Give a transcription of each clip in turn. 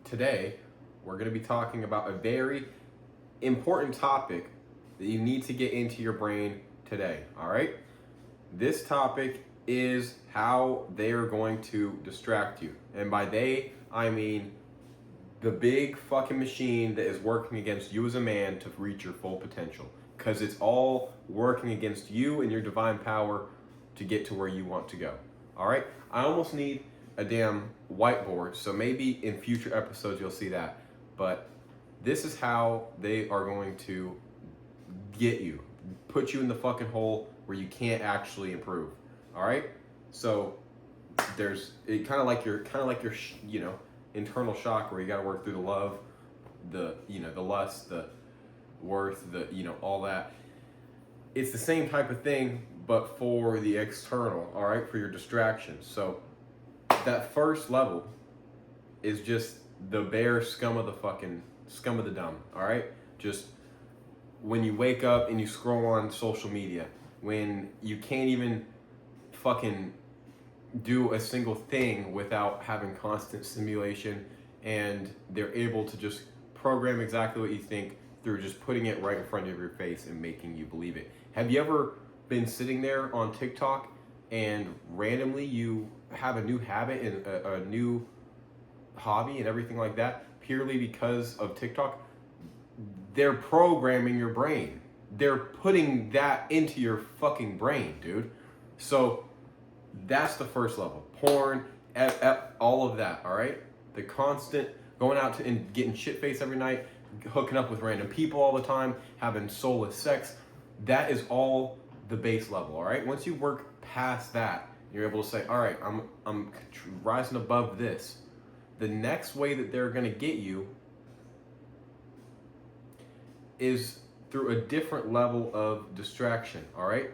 today we're going to be talking about a very important topic that you need to get into your brain today, all right? This topic is how they are going to distract you. And by they, I mean the big fucking machine that is working against you as a man to reach your full potential. Because it's all working against you and your divine power to get to where you want to go. All right? I almost need a damn whiteboard, so maybe in future episodes you'll see that. But this is how they are going to get you, put you in the fucking hole where you can't actually improve. All right? So there's it kind of like your internal shock where you got to work through the love, the lust, the worth, all that. It's the same type of thing, but for the external, all right, for your distractions. So that first level is just the bare scum of the dumb, all right? Just when you wake up and you scroll on social media, when you can't even fucking do a single thing without having constant stimulation, and they're able to just program exactly what you think through just putting it right in front of your face and making you believe it. Have you ever been sitting there on TikTok and randomly you have a new habit and a new hobby and everything like that purely because of TikTok? They're programming your brain. They're putting that into your fucking brain, dude. So that's the first level. Porn, all of that, all right? The constant going out and getting shit-faced every night, hooking up with random people all the time, having soulless sex. That is all the base level, all right? Once you work past that, you're able to say, all right, I'm rising above this. The next way that they're going to get you is through a different level of distraction, all right?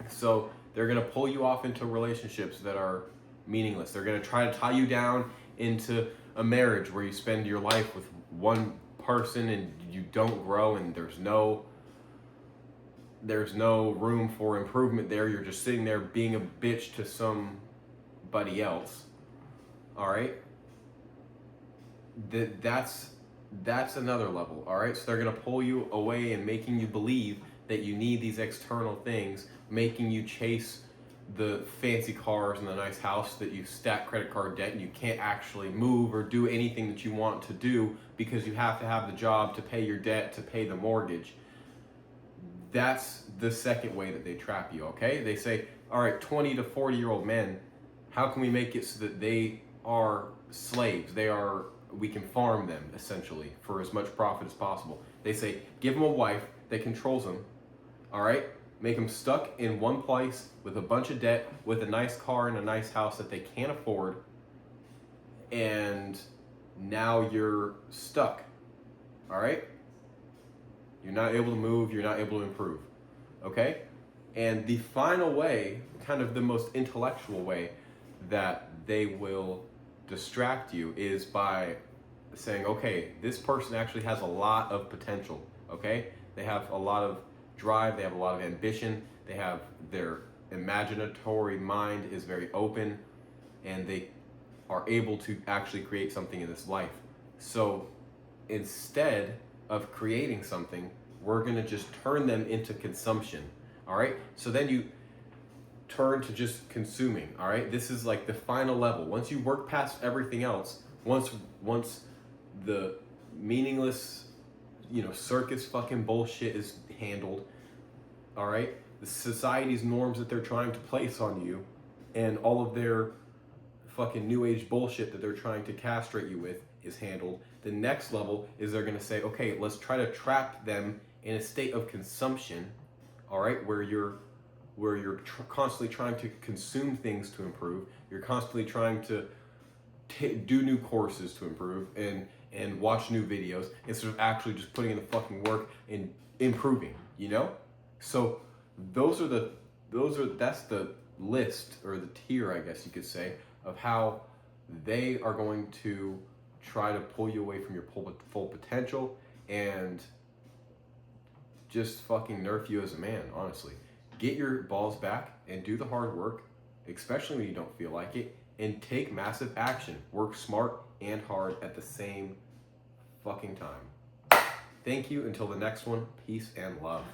So they're going to pull you off into relationships that are meaningless. They're going to try to tie you down into a marriage where you spend your life with one person and you don't grow, and there's no room for improvement there. You're just sitting there being a bitch to somebody else. All right? That's another level, all right? So they're going to pull you away and making you believe that you need these external things, making you chase the fancy cars and the nice house, that you stack credit card debt and you can't actually move or do anything that you want to do because you have to have the job to pay your debt, to pay the mortgage. That's the second way that they trap you, okay? They say, all right, 20 to 40-year-old men, how can we make it so that they are slaves? We can farm them, essentially, for as much profit as possible. They say, give them a wife that controls them, all right? Make them stuck in one place with a bunch of debt, with a nice car and a nice house that they can't afford, and now you're stuck, all right? You're not able to move, you're not able to improve, okay? And the final way, kind of the most intellectual way that they will distract you, is by saying, okay, this person actually has a lot of potential, okay? They have a lot of drive, they have a lot of ambition, they have their imaginatory mind is very open, and they are able to actually create something in this life. So instead of creating something, we're going to just turn them into consumption, all right? So then you turn to just consuming, all right? This is like the final level. Once you work past everything else, once the meaningless, circus fucking bullshit is handled, all right? The society's norms that they're trying to place on you and all of their fucking new age bullshit that they're trying to castrate you with is handled. The next level is they're going to say, okay, let's try to trap them in a state of consumption, all right, where you're constantly trying to consume things to improve. You're constantly trying to do new courses to improve and watch new videos instead of actually just putting in the fucking work and improving, So that's the list, or the tier, I guess you could say, of how they are going to try to pull you away from your full potential and just fucking nerf you as a man, honestly. Get your balls back and do the hard work, especially when you don't feel like it, and take massive action. Work smart, and hard at the same fucking time. Thank you. Until the next one, peace and love.